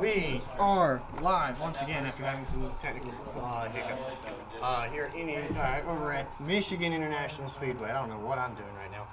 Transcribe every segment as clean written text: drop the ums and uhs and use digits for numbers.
We are live once again after having some technical hiccups here in over at Michigan International Speedway. I don't know what I'm doing right now.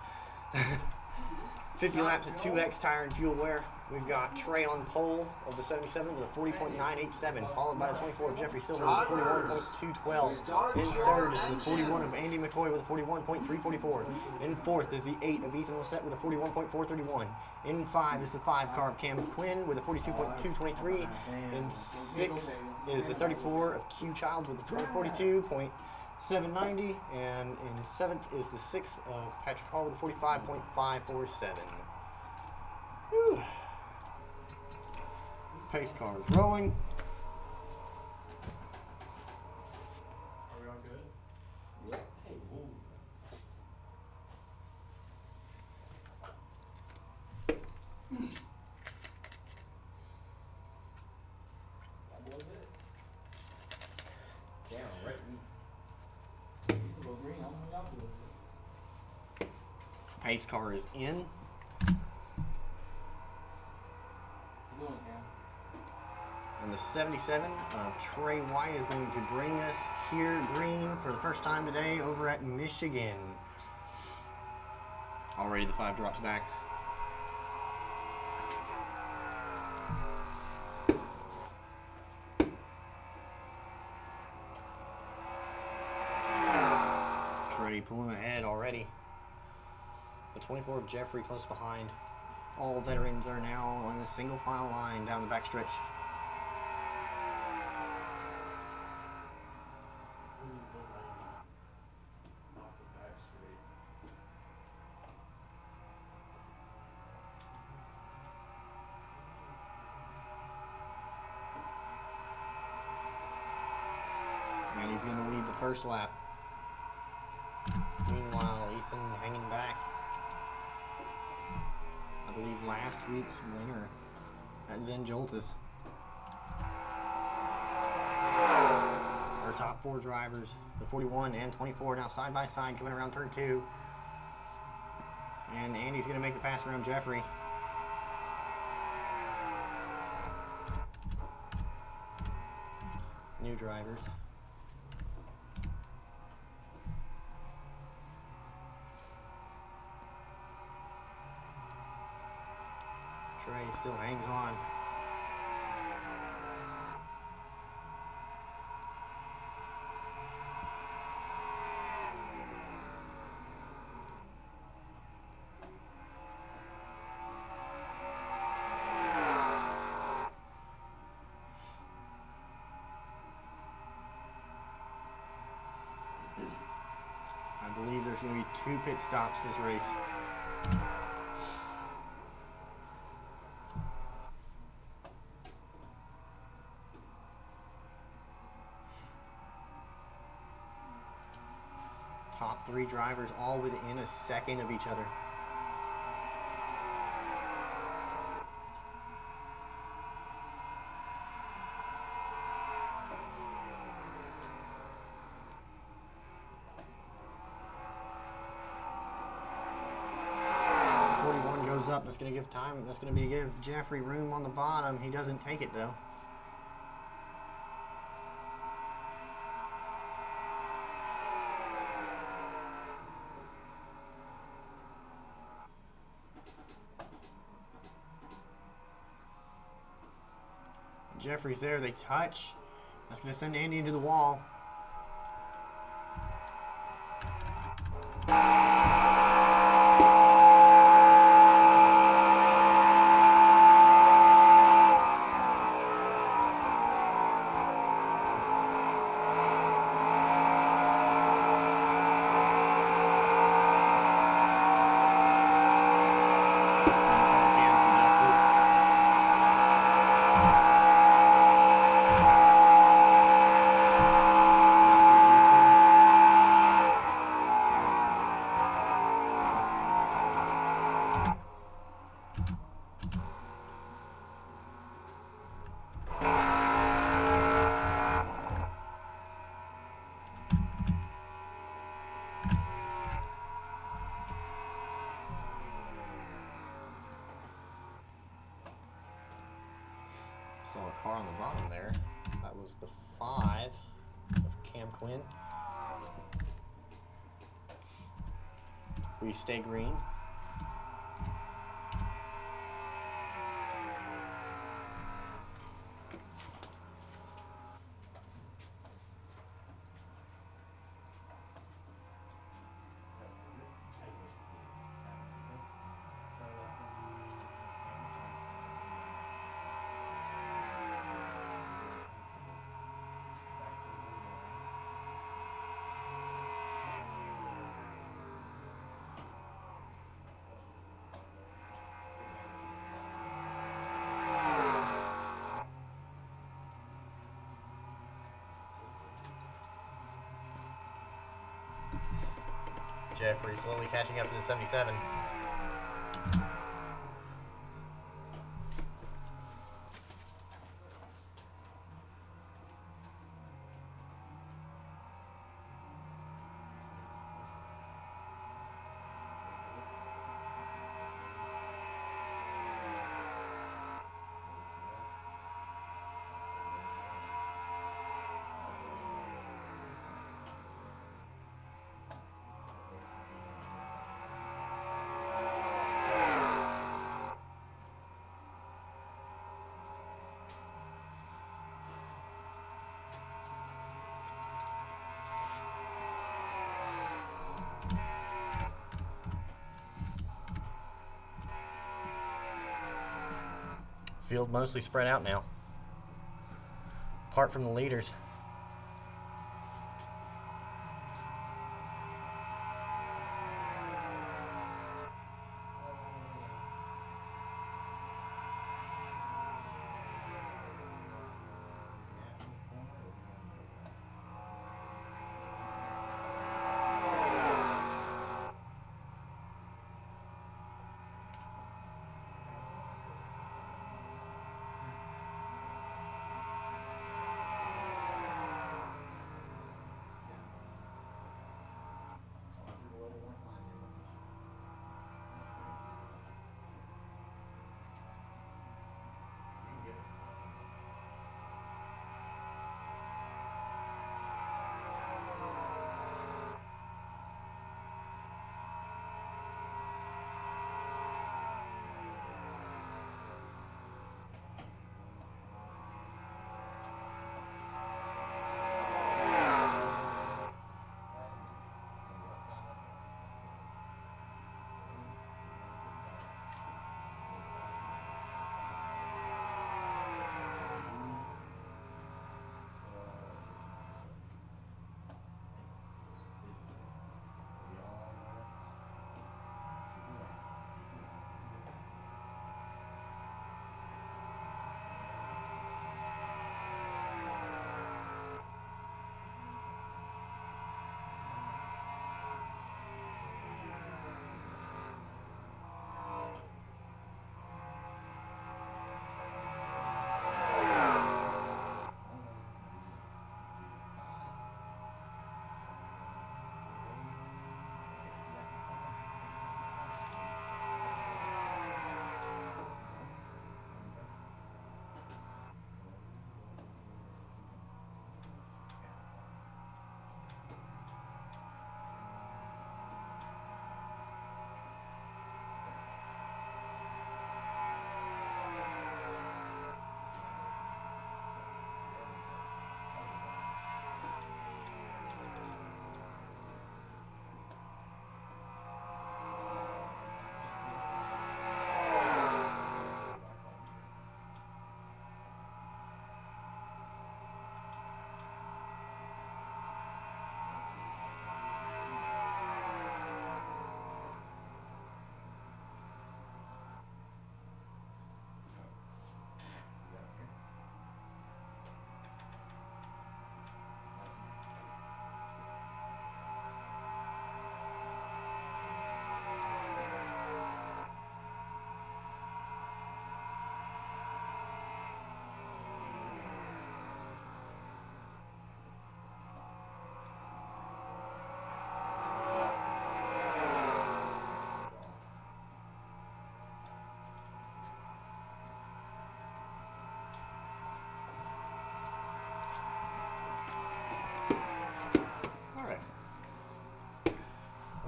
50 laps at 2X Tire and Fuel Wear. We've got Trey on pole of the 77 with a 40.987, followed by the 24 of Jeffrey Silver with a 41.212. In third is the 41 of Andy McCoy with a 41.344. In fourth is the 8 of Ethan Lossett with a 41.431. In 5 is the 5 car of Cam Quinn with a 42.223. In 6 is the 34 of Q Childs with a 42.790. And in 7th is the 6th of Patrick Hall with a 45.547. Whew. Pace car is rolling. Are we all good? Yep. Hey, woo. That boy good. Damn, right. You can go green. I don't know y'all do it. Pace car is in. Keep going, Cam. And the 77 of Trey White is going to bring us here green for the first time today over at Michigan. Already the 5 drops back. Trey pulling ahead already. The 24 of Jeffrey close behind. All veterans are now on a single file line down the backstretch. And he's going to lead the first lap. Meanwhile, Ethan hanging back. I believe last week's winner at Zen Joltis. Our top 4 drivers, the 41 and 24, now side by side coming around turn 2. And Andy's going to make the pass around Jeffrey. New drivers. Trey still hangs on. I believe there's going to be 2 pit stops this race. Top 3 drivers all within a second of each other. Goes up. That's going to give time. That's going to give Jeffrey room on the bottom. He doesn't take it though. Jeffrey's there. They touch. That's going to send Andy into the wall. Saw a car on the bottom there. That was the 5 of Cam Quinn. We stay green. Jeffrey slowly catching up to the 77. Field mostly spread out now, apart from the leaders.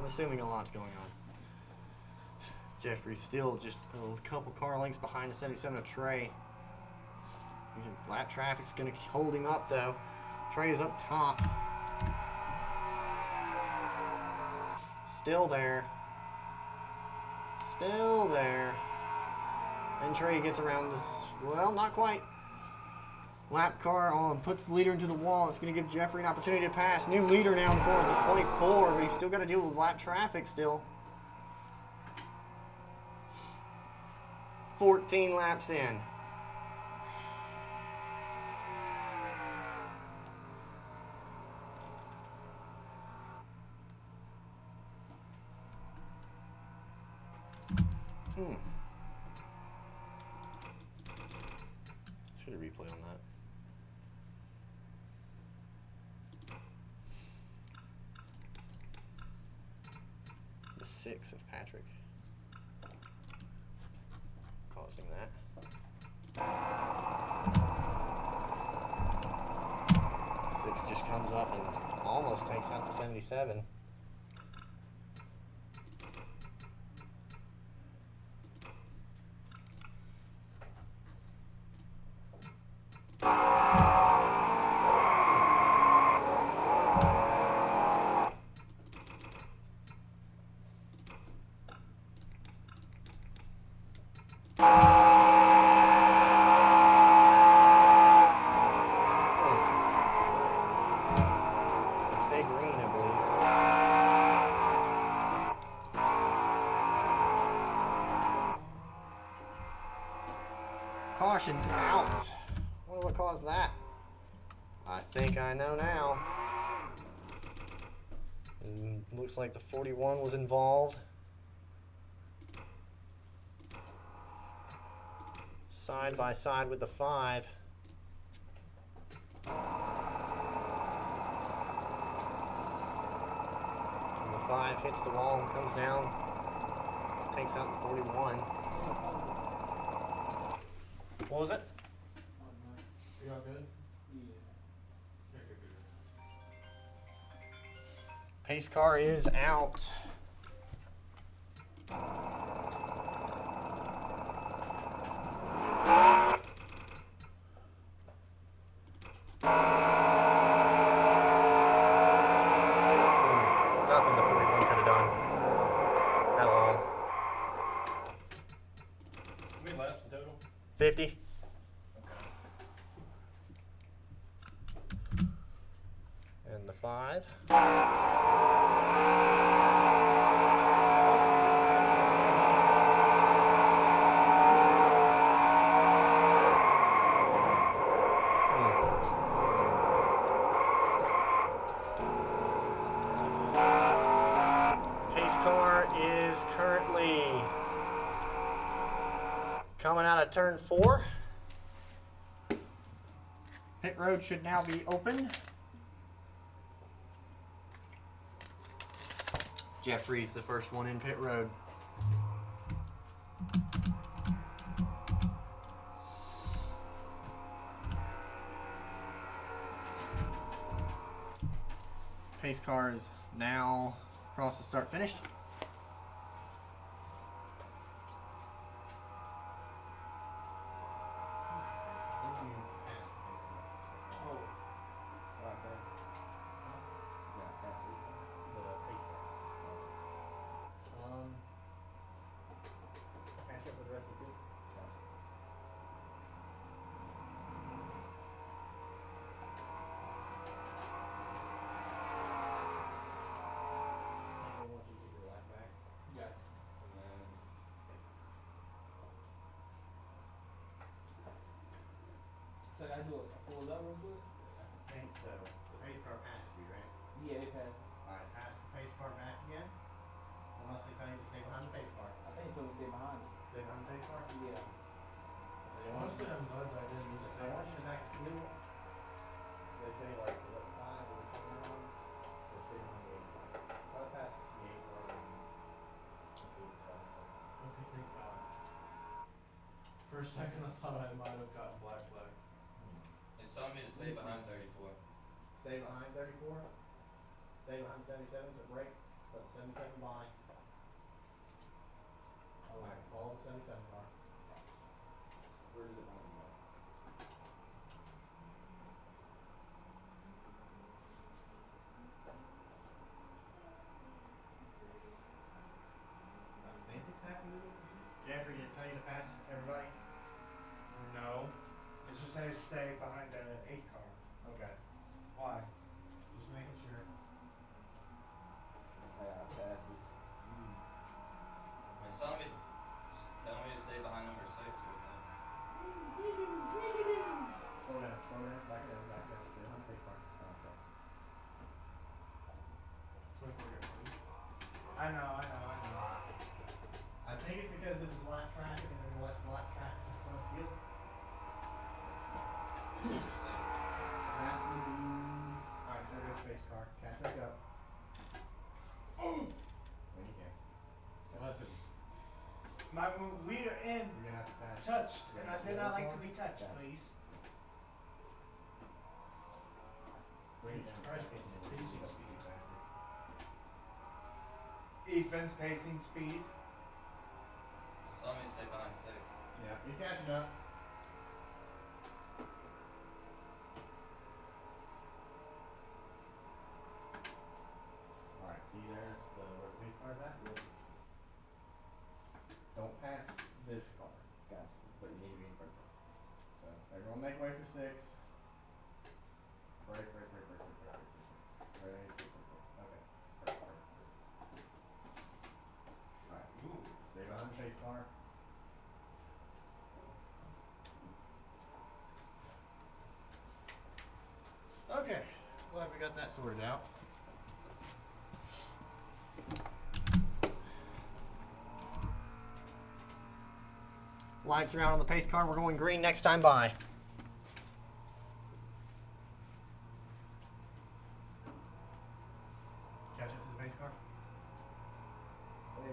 assuming a lot's going on. Jeffrey's still just a couple car lengths behind the 77 of Trey. Lap traffic's going to hold him up, though. Trey is up top. Still there. Still there. And Trey gets around this. Well, not quite. Lap car on, puts the leader into the wall. It's going to give Jeffrey an opportunity to pass. New leader now for the 24, but he's still got to deal with lap traffic still. 14 laps in. Let's get a replay on that. The 6 of Patrick causing that. Six just comes up and almost takes out the 77. Stay green, I believe. Caution's out. Wonder what caused that? I think I know now. And looks like the 41 was involved. Side by side with the 5. And the 5 hits the wall and comes down. Takes out the 41. What was it? You all good? Pace car is out. Nothing the 41 could have done at all. How many laps in total? 50. And the 5. Pace car is currently coming out of turn 4. Pit road should now be open. Jeffrey's the first one in pit road. Pace car is now across the start finish. So I do a full up real quick? I think so. The pace car passed you, right? Yeah, they passed. Alright, pass the pace car back again. Unless they tell you to stay behind the pace car. I think it's stay behind it. Stay behind the pace car? Yeah. Honestly, I'm glad I didn't lose If it. they want you to back to the middle, they say like the 5 or something on, or stay behind the 8 car. If I pass the 8 car, then let's see what's going on. Okay, thank God. For a second, I thought I might have gotten black flag. It's telling me to stay behind 34. Stay behind 34. Stay behind 77, so break. But 77 by. Alright, follow the 77 car. Where does it want to go? I think it's happening. Jeffrey, did it tell you to pass everybody? No. It's just saying stay behind the 8 car. Okay. Why? Just making sure. Yeah, pass it. It's telling me to stay behind number 6 right now. Slow down, back down. Stay on the pace car. Okay. 24 gets me. I know. I think it's because this is lap traffic and they're going to let lap traffic in front of the field. Interesting. That would be. Alright, there goes space car. Catch back up. Oh! When you can. We are in You're gonna have to pass. touched, and I did not like to be touched, please. Way down. Christ, Second, and pacing speed speed. faster. Defense, pacing, speed. It's telling me to stay behind 6. Yeah, he's catching up. Alright, see there where the pace car's at? Don't pass this car. Gotcha. But you need to be in front of it. So everyone make way for 6. Break. Okay. Perfect. Alright. Stay behind the pace car. Okay. Glad we got that sorted out. Lights are out on the pace car. We're going green next time by. Catch up to the pace car. I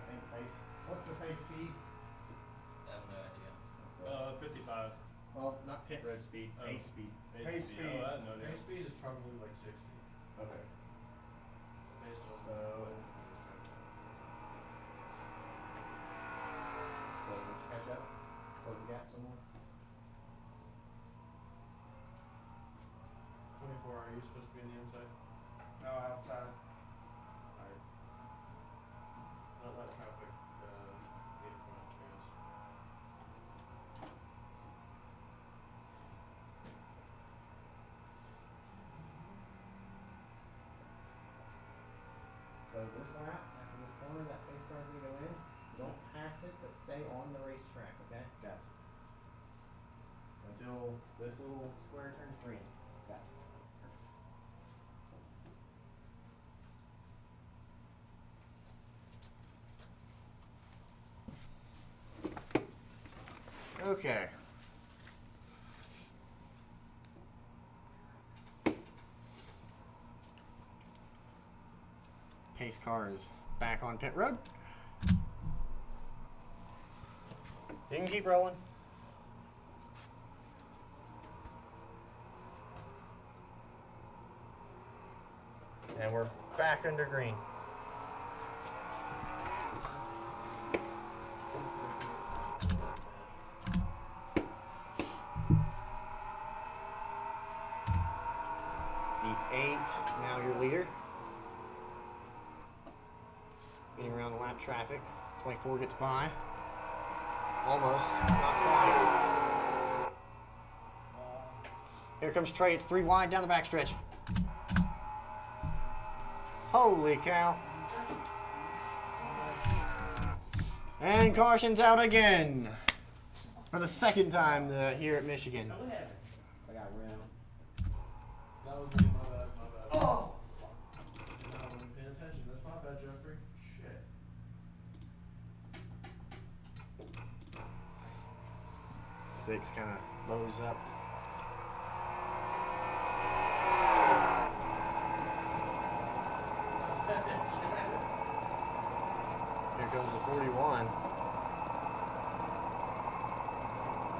think pace. What's the pace speed? I have no idea. 55. Well, not pit road speed. Oh. Pace speed. Pace speed. Oh, I had no idea. Pace speed is probably like 60. Okay. Based on So- So catch up. Close the gap some more. 24, are you supposed to be on the inside? No, outside. Alright. Not that traffic, in front, yes. So this lap, after this corner, that pace car's gonna go in. Don't pass it, but stay on the racetrack, okay? Gotcha. Until this little square turns green. Gotcha. Okay. Pace car is back on pit road. You can keep rolling. And we're back under green. The 8, now your leader. Getting around the lap traffic. 24 gets by. Almost, not quite. Here comes Trey, it's 3 wide down the backstretch. Holy cow. And caution's out again. For the second time here at Michigan. I got ran. That was me, my bad. Oh! No, I wasn't paying attention. That's my bad, Jeffrey. Shit. Six kind of bows up. Here comes the 41.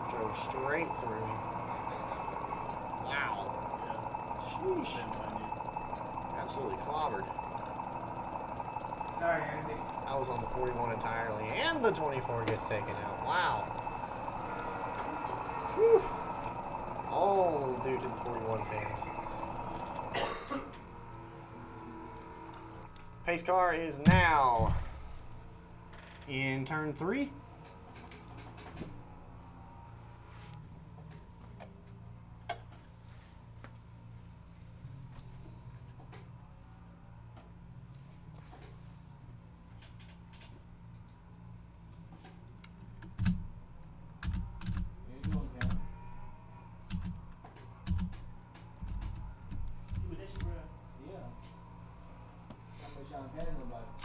Drove straight through me. Wow. Sheesh. absolutely clobbered. Sorry, Andy. I was on the 41 entirely, and the 24 gets taken out. Wow. Whew. All due to the 41's hands. Pace car is now in turn 3.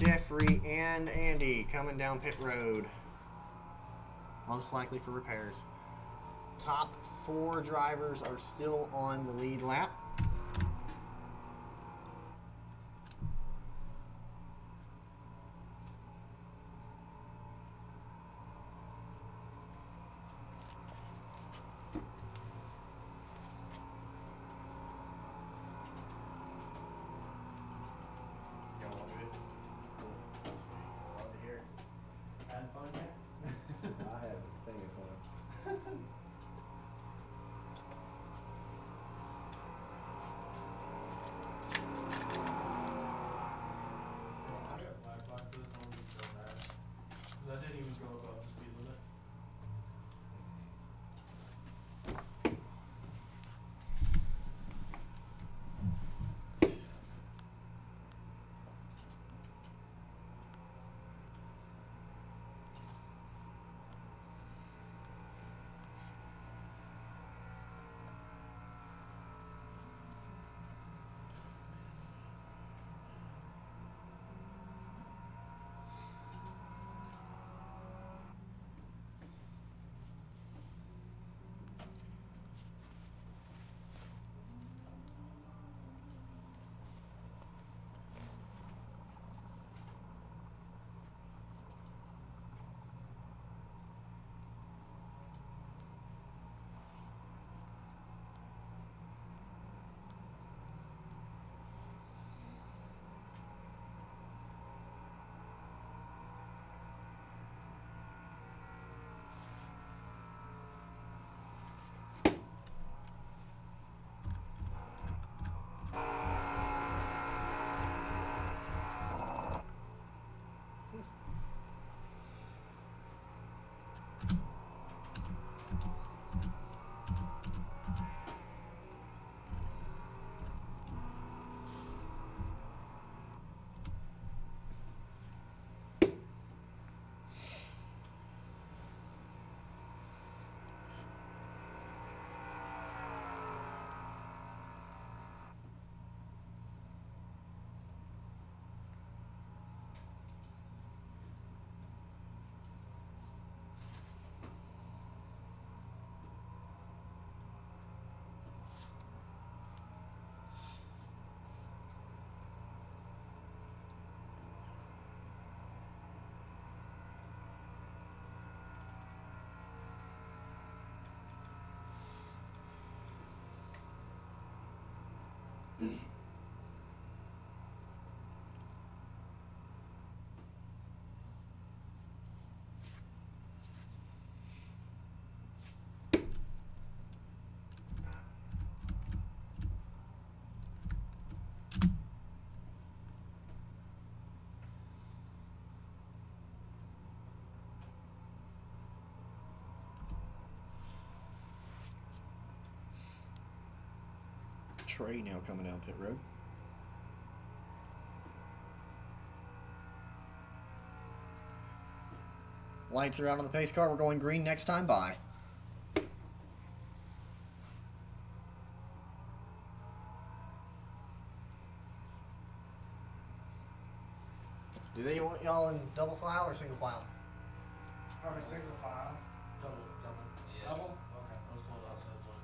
Jeffrey and Andy coming down pit road. Most likely for repairs. Top 4 drivers are still on the lead lap. Trey now coming down pit road. Lights are out on the pace car. We're going green next time by. Do they want y'all in double file or single file? Probably single file. Double. Yeah. Double? Okay. I was told outside one.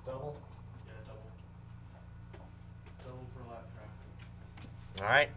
Double. Yeah, double. Double for lap traffic. All right.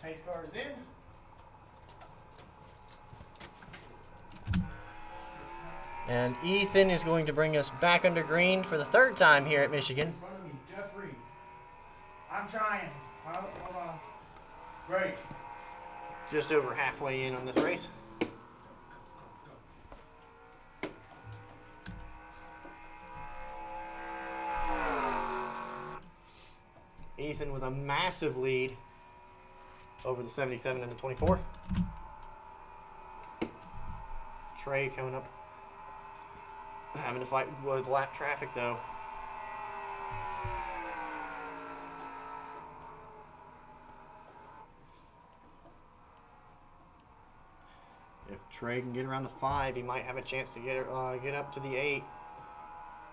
Pace car is in. And Ethan is going to bring us back under green for the third time here at Michigan. In front of me, Jeffrey. I'm trying. Hold on. Great. Just over halfway in on this race. Ethan with a massive lead over the 77 and the 24. Trey coming up, having to fight with lap traffic though. If Trey can get around the 5, he might have a chance to get up to the 8.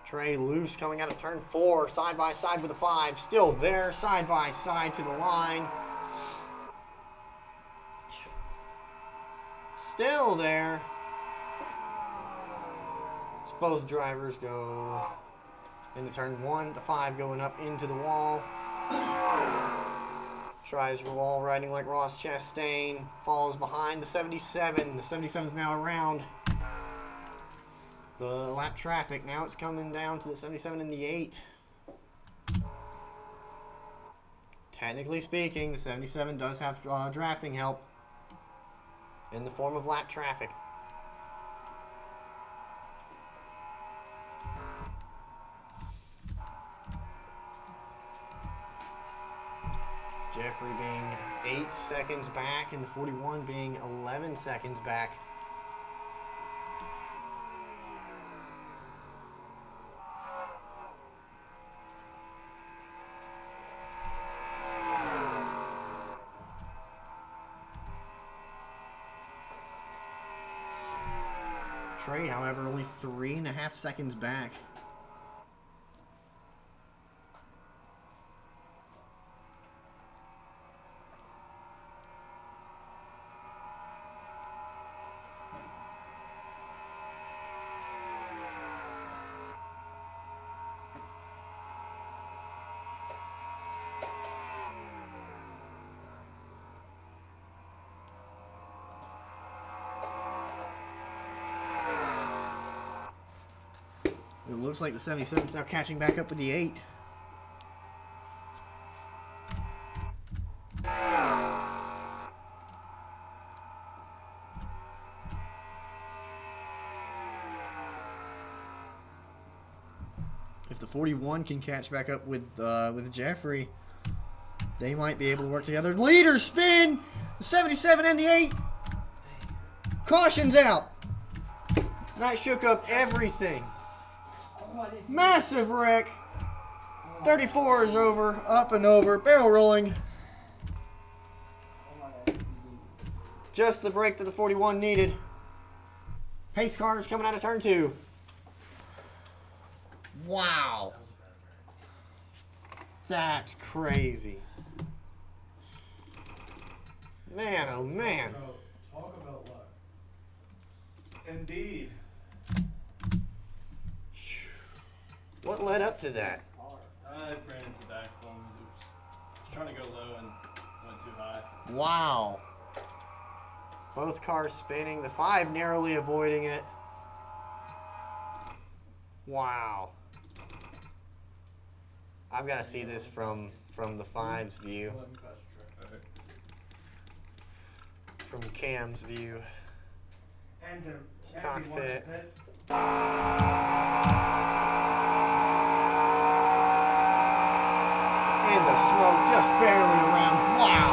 Trey loose coming out of turn 4, side by side with the 5. Still there, side by side to the line. Still there. So both drivers go into turn 1, the 5 going up into the wall. Tries the wall riding like Ross Chastain. Falls behind the 77. The 77 is now around the lap traffic. Now it's coming down to the 77 and the 8. Technically speaking, the 77 does have drafting help in the form of lap traffic. Jeffrey being 8 seconds back and the 41 being 11 seconds back. Trey, however, only 3.5 seconds back. It looks like the 77 is now catching back up with the 8. If the 41 can catch back up with Jeffrey, they might be able to work together. Leader spin! The 77 and the 8. Caution's out. That shook up everything. Massive wreck. 34 is over, up and over, barrel rolling. Just the break that the 41 needed. Pace car is coming out of turn 2. Wow. That's crazy. Man, oh man. Talk about luck. Indeed. What led up to that? I ran into the back one. Was trying to go low and went too high. Wow. Both cars spinning. The 5 narrowly avoiding it. Wow. I've got to see this from the 5's view. Let me pass the track. From Cam's view. And Cockpit. And the smoke just barely around. Wow.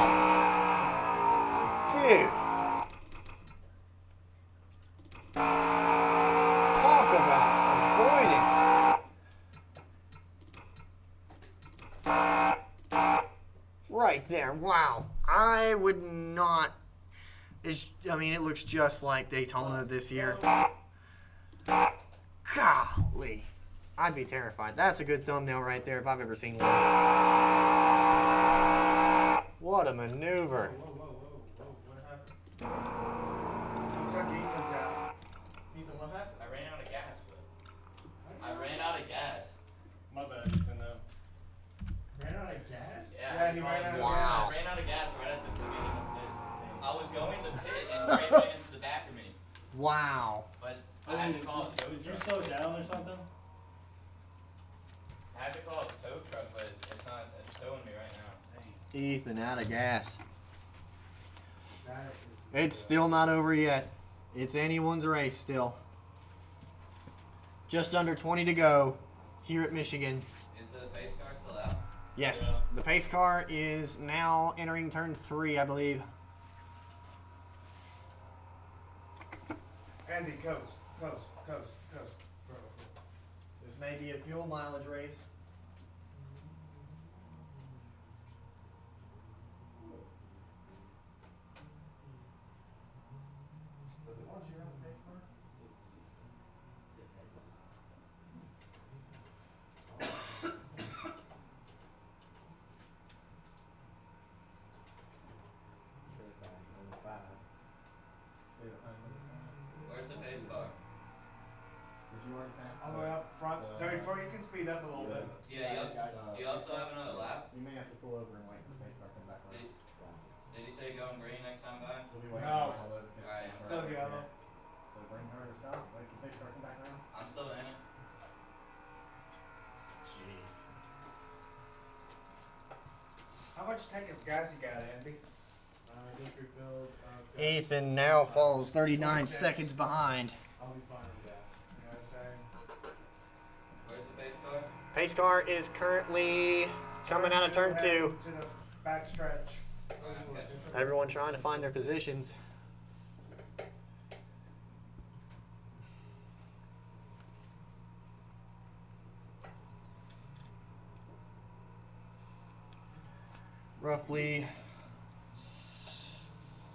Dude. Talk about avoidance. Right there. Wow. I would not. I mean, it looks just like Daytona this year. Golly. I'd be terrified. That's a good thumbnail right there if I've ever seen one. What a maneuver. Whoa. What happened? What's our defense out? Ethan, what happened? I ran out of gas, but I ran out of gas. My bad, Ethan, though. Ran out of gas? Yeah, he ran out of Wow. I ran out of gas right at the beginning Wow. But I had to call a tow Did you truck. slow down or something? I had to call a tow truck, but it's not. It's towing me right now. Ethan out of gas. That It's still not over yet. It's anyone's race still. Just under 20 to go here at Michigan. Is the pace car still out? Yes, the pace car is now entering turn 3, I believe. Andy, coast. This may be a fuel mileage race. Does it want you around the pace car? Where's the pace car? Did you already pass? All the way up front. 34, you can speed up a little bit. Yeah. You also have another lap. You may have to pull over and wait for the pace car to come back around. Did he say going green next time by? We'll be waiting No. for yellow because the Alright. pace car Still will be yellow. here. So bring her to stop. Wait for the pace car to come back around. I'm still in it. Jeez. How much tank of gas you got, Andy? Just refilled. Ethan now falls 39 26. seconds behind. I'll be fine with that. Yeah, same. Where's the pace car? Pace car is currently coming out of turn 2. To the back stretch. Alright, I'm catching up. Everyone trying to find their positions. Roughly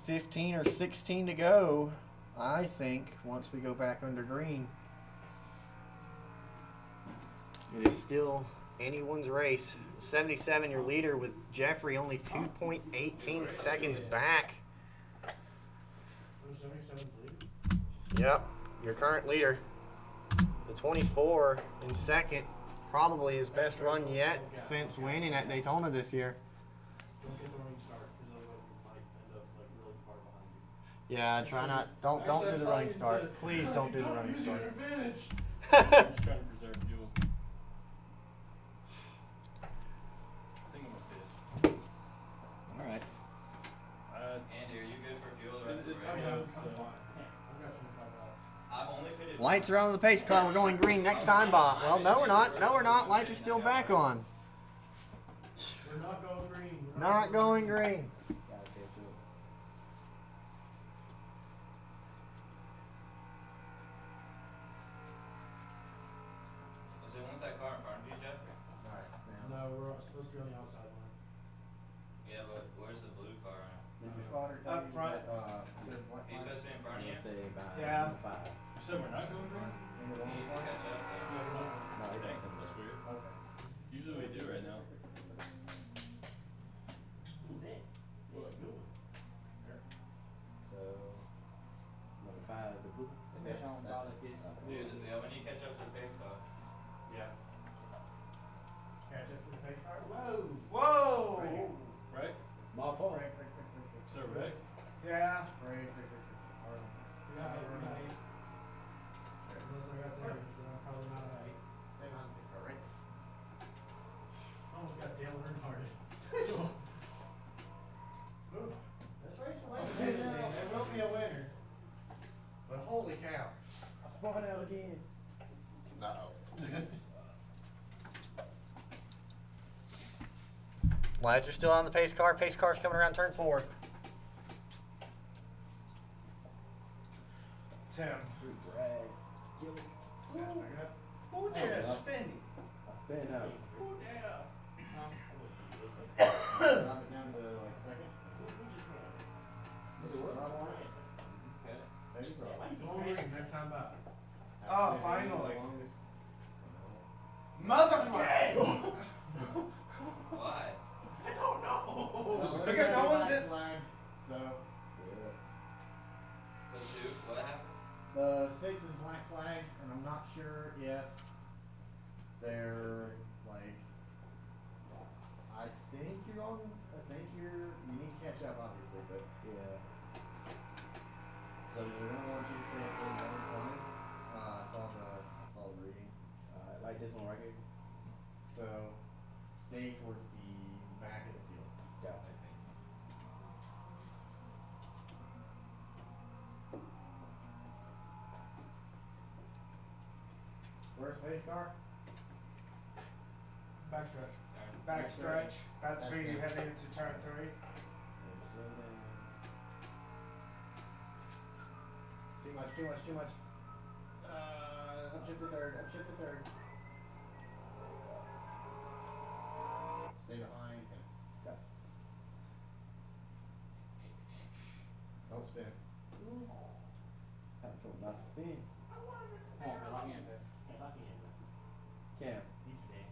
15 or 16 to go, I think, once we go back under green. It is still anyone's race. 77, your leader, with Jeffrey only 2.18 seconds back. 77's lead. Yep, your current leader. The 24 in second, probably his best run yet since winning at Daytona this year. Don't get the running start, because otherwise you might end up like really far behind you. Yeah, try not. Don't do the running start. Please don't do the running Use your start. advantage. I'm just trying to preserve fuel. I think I'm okay. All right. Andy, are you good for fuel the rest of the It's race? coming up, so. I've got 25 dollars. I've only pitted. Lights are on the pace car. We're going green next time, Bob. Well, no, we're not. No, we're not. Lights are still back on. We're not going green. We're Not going green. Was it one with that car in front of you, Jeffrey? All right. No, we're supposed to be on the outside line. Yeah, but where's the blue car at? Did your spotter tell Up you front. that, said what He's supposed to be in front of you. Yeah. You said we're not going green? Into the He needs to one catch up Yeah, though. we're not. Dang, that's weird. Okay. Usually we do right now. Who's that? What? So, number 5, the blue. Maybe I don't bother this. Dude, yeah, when you catch up to the pace car. Yeah. Catch up to the pace car. Whoa! Whoa! Right here. Right? My fault. Break, break, break, break, break. Is there a wreck? Yeah. Break, break, break, break. All right. We got eight. Unless I got theirs, then I'm probably not at 8. Stay behind the pace car, right? Almost got Dale Earnhardt. This race will eventually, there will be a winner. But holy cow. I spun out again. Uh-oh. Lights are still on the pace car. Pace car's coming around turn 4. Tim. Who there spinning? I spin out. Who there? Drop it down to like second. Is it what? Right on it. Okay. Baby girl. Going green next time by. Oh, Have to be the finally. longest- Motherfucker! Why? I don't know. Well, Because no one's black in. flag, so Those two? What happened? the 6 is black flag, and I'm not sure if they're like. I think you're on. You need to catch up, obviously, but Yeah. so they're gonna want you to stay at stay towards the back of the field. Gotcha. I think. Where's pace car? Backstretch. Turn. Backstretch. About to be That's it. heading into turn 3. Slow down. Too much, too much, too much. Upshift to third, upshift to third. Stay behind him. Gotcha. Don't spin. I told not to spin. Come on, man, lock in, man. Hey, lock in. Cam. Need you, Dan.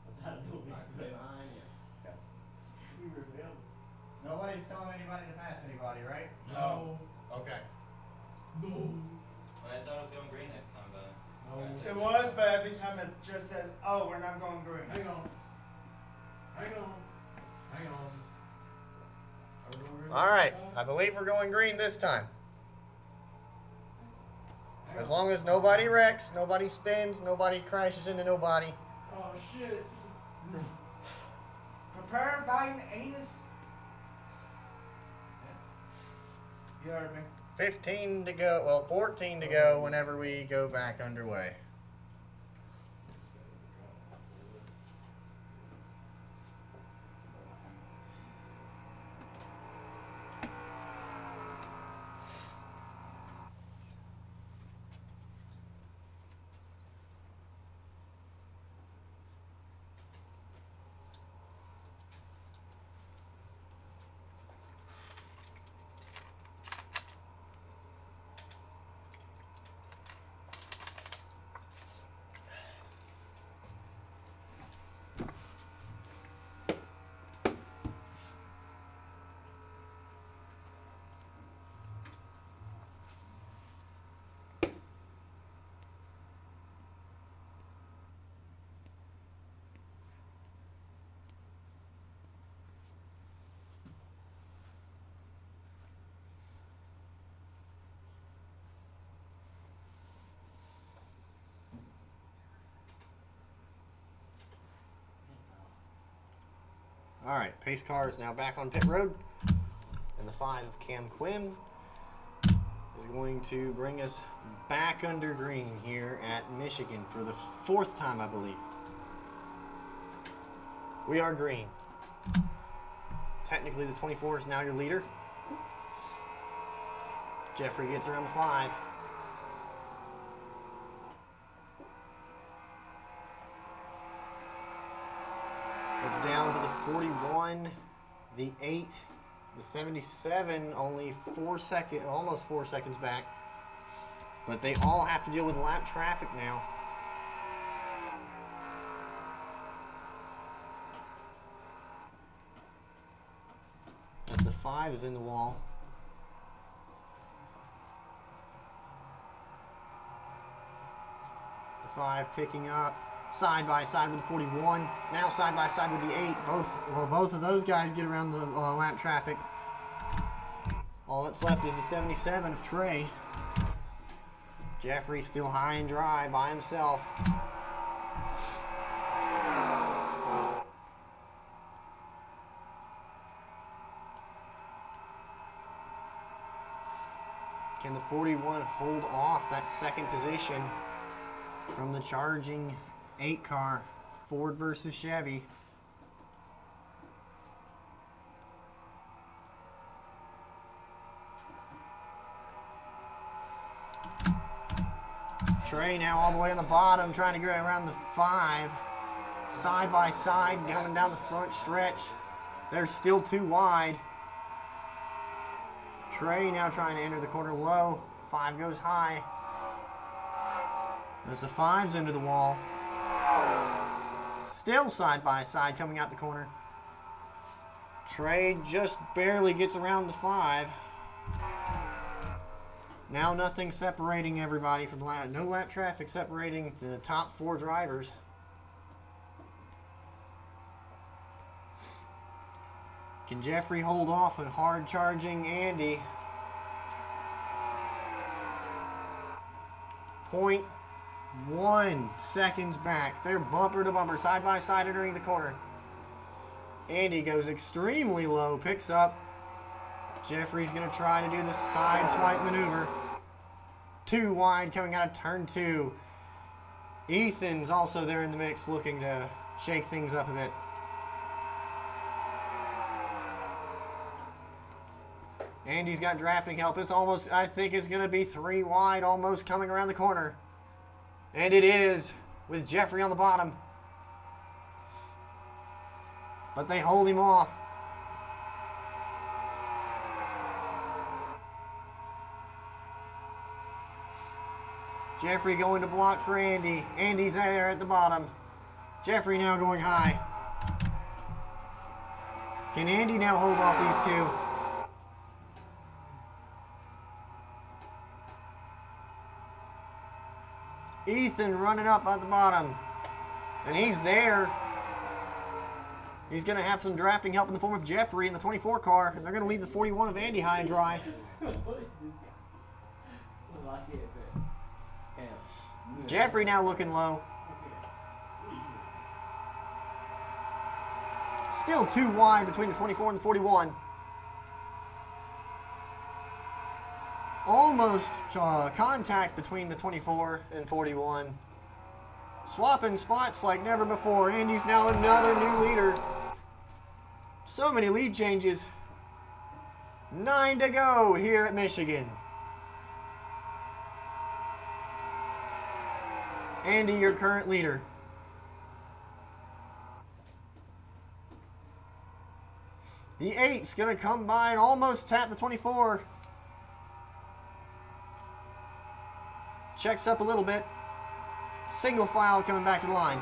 What's that doing? Stay behind him. Gotcha. You rebelled. Nobody's telling anybody to pass anybody, right? No. Okay. No. Well, I thought it was going green next time, but. It was, but every time it just says, oh, we're not going green. Hang on. Hang on. Hang on. Are we going green? All right. I believe we're going green this time. Hang As on. long as nobody wrecks, nobody spins, nobody crashes into nobody. Oh, shit. Prepare biting anus. You heard me. 15 to go, well, 14 to go whenever we go back underway. All right, pace car is now back on pit road. And the 5 of Cam Quinn is going to bring us back under green here at Michigan for the 4th time, I believe. We are green. Technically, the 24 is now your leader. Jeffrey gets around the 5. It's down to the 41, the 8, the 77, only almost 4 seconds back. But they all have to deal with lap traffic now. As the 5 is in the wall. The 5 picking up. Side by side with the 41. Now side by side with the 8. Both of those guys get around the lap traffic. All that's left is the 77 of Trey. Jeffrey still high and dry by himself. Can the 41 hold off that second position from the charging 8 car, Ford versus Chevy? Trey now all the way on the bottom, trying to get around the 5. Side by side, coming down the front stretch. They're still too wide. Trey now trying to enter the corner low. 5 goes high. As the 5's into the wall. Still side by side coming out the corner. Trey just barely gets around the 5. Now nothing separating everybody from lap. No lap traffic separating the top 4 drivers. Can Jeffrey hold off on hard charging Andy? 0.1 seconds back. They're bumper to bumper, side by side entering the corner. Andy goes extremely low, picks up. Jeffrey's going to try to do the side swipe maneuver. 2 wide coming out of turn 2. Ethan's also there in the mix looking to shake things up a bit. Andy's got drafting help. It's almost, I think it's going to be 3 wide almost coming around the corner. And it is with Jeffrey on the bottom. But they hold him off. Jeffrey going to block for Andy. Andy's there at the bottom. Jeffrey now going high. Can Andy now hold off these two? Ethan running up at the bottom. And he's there. He's going to have some drafting help in the form of Jeffrey in the 24 car. And they're going to leave the 41 of Andy high and dry. Jeffrey now looking low. Still 2 wide between the 24 and the 41. Almost contact between the 24 and 41. Swapping spots like never before. Andy's now another new leader. So many lead changes. 9 to go here at Michigan. Andy, your current leader. The 8's going to come by and almost tap the 24. Checks up a little bit. Single file coming back to the line.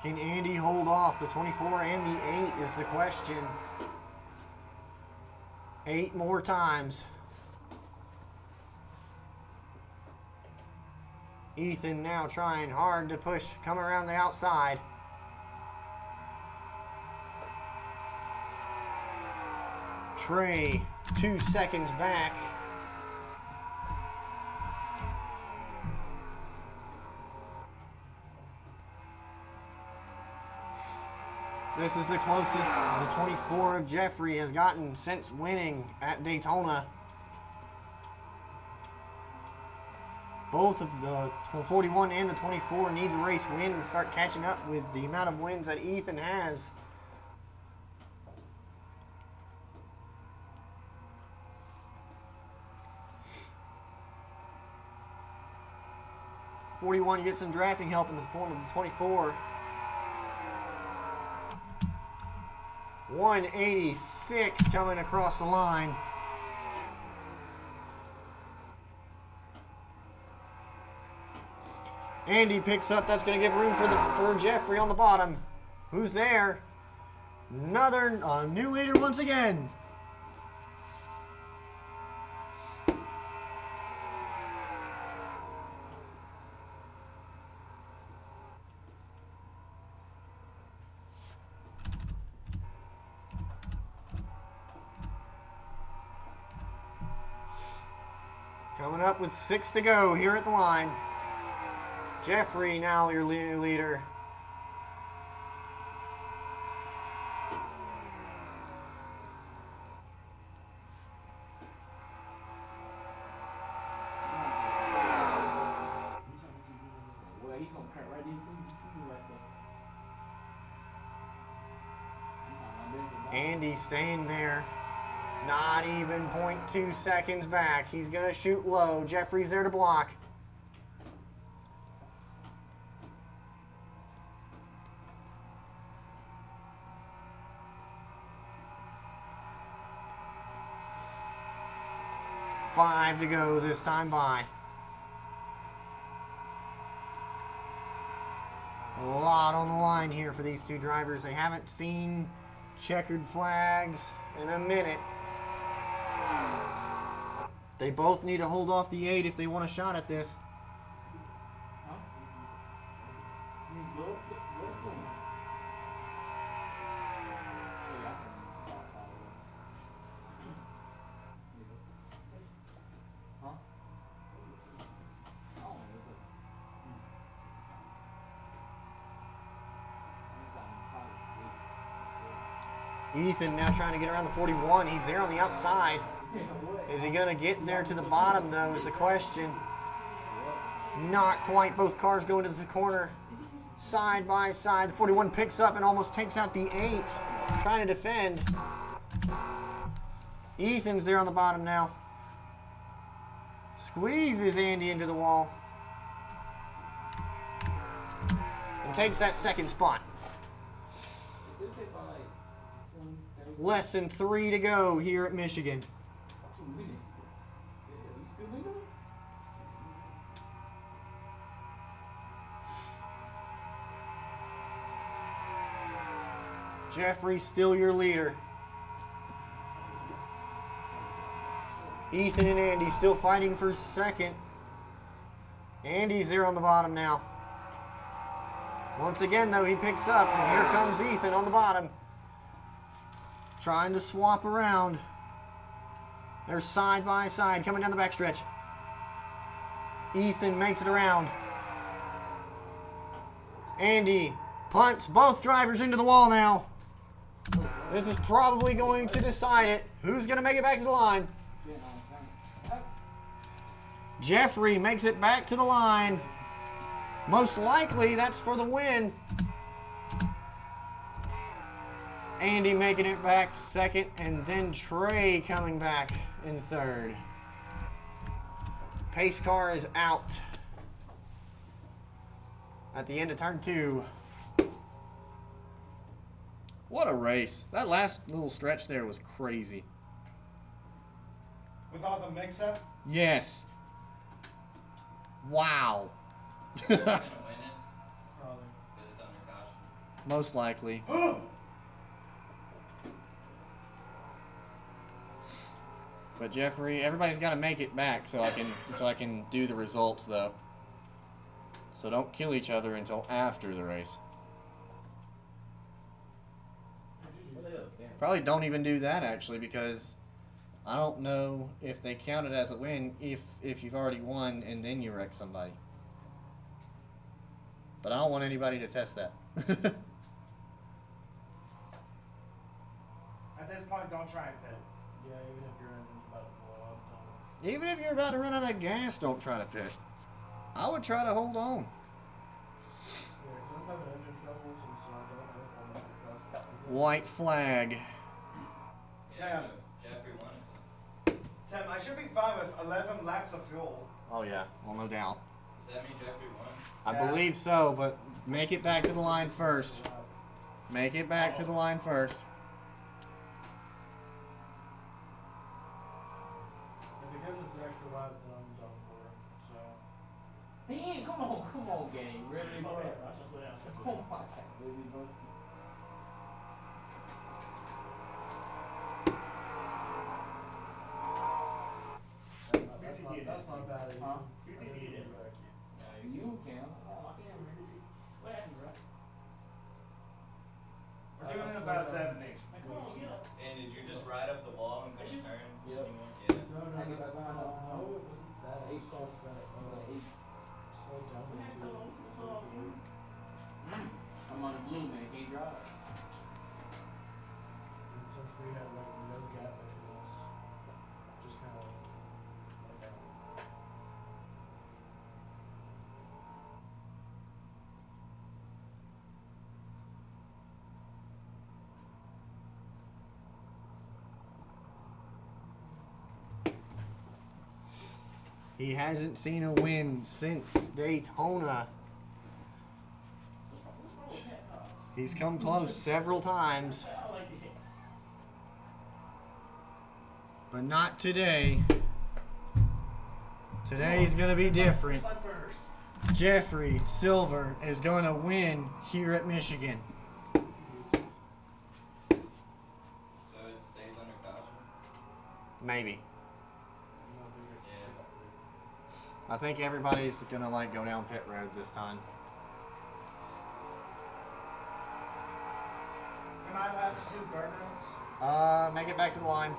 Can Andy hold off the 24 and the 8 is the question. 8 more times. Ethan now trying hard to push, come around the outside. Trey, 2 seconds back. This is the closest the 24 of Jeffrey has gotten since winning at Daytona. Both of the 41 and the 24 needs a race win to start catching up with the amount of wins that Ethan has. '41 gets some drafting help in the form of the 24. 186 coming across the line. Andy picks up. That's going to give room for Jeffrey on the bottom. Who's there? Another new leader once again. Coming up with 6 to go here at the line. Jeffrey now your new leader. Well, he gonna cut right into you right there. Andy staying there. Not even 0.2 seconds back. He's going to shoot low. Jeffrey's there to block. Five to go this time by. A lot on the line here for these two drivers. They haven't seen checkered flags in a minute. They both need to hold off the 8 if they want a shot at this. Huh? Ethan now trying to get around the 41. He's there on the outside. Is he going to get there to the bottom, though, is the question. Not quite. Both cars go into the corner side by side. The 41 picks up and almost takes out the 8. Trying to defend. Ethan's there on the bottom now. Squeezes Andy into the wall. And takes that second spot. Less than 3 to go here at Michigan. Jeffrey still your leader. Ethan and Andy still fighting for second. Andy's there on the bottom now. Once again, though, he picks up, and here comes Ethan on the bottom. Trying to swap around. They're side by side coming down the backstretch. Ethan makes it around. Andy punts both drivers into the wall now. This is probably going to decide it. Who's going to make it back to the line? Jeffrey makes it back to the line. Most likely that's for the win. Andy making it back second, and then Trey coming back in third. Pace car is out at the end of turn 2. What a race. That last little stretch there was crazy. With all the mix-up? Yes. Wow. Gonna win it Probably. because it's under caution. Most likely. But Jeffrey, everybody's got to make it back so I can do the results though. So don't kill each other until after the race. Probably don't even do that actually, because I don't know if they count it as a win if you've already won and then you wreck somebody. But I don't want anybody to test that. At this point, don't try and pit. Yeah, even if your engine's about to blow up, don't. Even if you're about to run out of gas, don't try to pit. I would try to hold on. Yeah, 'cause I'm having engine troubles, and so I don't know if I'm gonna cross. White flag. Tim. So Jeffrey won it. Tim, I should be fine with 11 laps of fuel. Oh yeah, well no doubt. Does that mean Jeffrey won? I Yeah. believe so, but make it back to the line first. Make it back to the line first. If it gives us an extra lap, then I'm done for it. So. Damn, come on, game. Really, bro? Oh my God, really, bro? That's not bad, Ethan. Huh? I didn't mean to wreck you. You can. Oh, damn. What happened, bro? We're doing it about 70. And did you just ride up the wall and couldn't turn? Yep. anymore? Yeah. No, I get back around. no, it wasn't that. I just lost that. Slowed down. I'm on the blue, man. Can't drive. And since we had like no gap between us, just kind of like that. He hasn't seen a win since Daytona. He's come close several times. But not today. Today's going to be different. Jeffrey Silver is going to win here at Michigan. So it stays under caution? Maybe. No bigger. Yeah. I think everybody's going to like go down pit road this time. to do burnouts? Make it back to the line.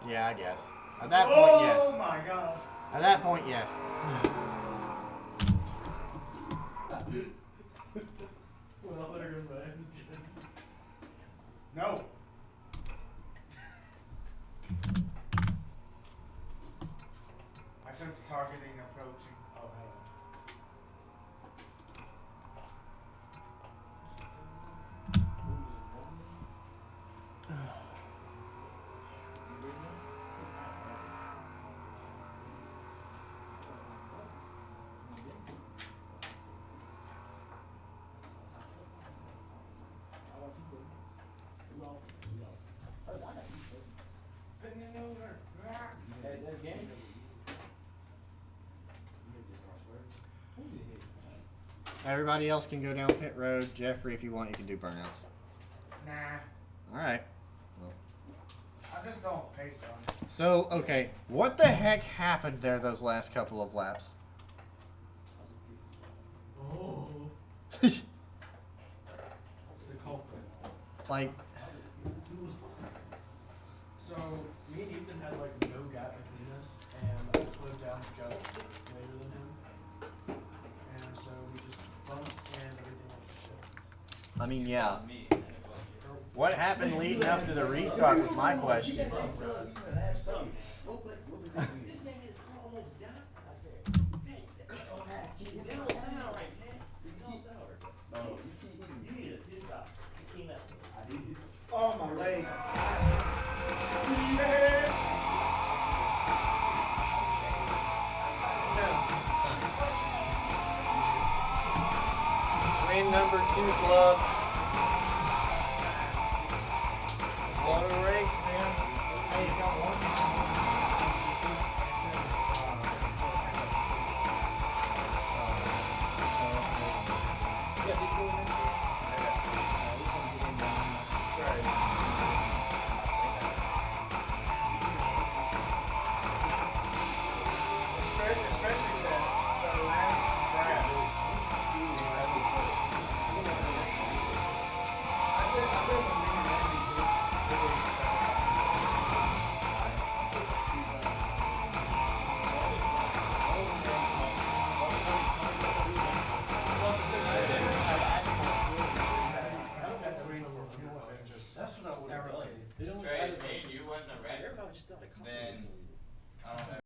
Yeah, I guess. At that point, yes. Oh my god. At that point, yes. Well, there goes my engine. No. I sense targeting approaching. Oh, hell. Putting it over. That game? Everybody else can go down pit road. Jeffrey, if you want, you can do burnouts. Nah. All right. I just don't pace on it. So, okay, what the heck happened there those last couple of laps? Oh. The culprit. Like, So, me and Ethan had like no gap between us, and I slowed down just later than him. And so we just bumped and everything went to shit. I mean, yeah. Me. What happened leading up to the restart was my question. This man is almost done out there. Man, that don't sound right, man. It don't sound right. No, you need a pit stop to clean up. Oh, my leg. Win number 2 club. What a race, man. Hey, you got one? Especially the last grab. That's what I would have done. Trey, if me and you wasn't a wreck, then I don't know.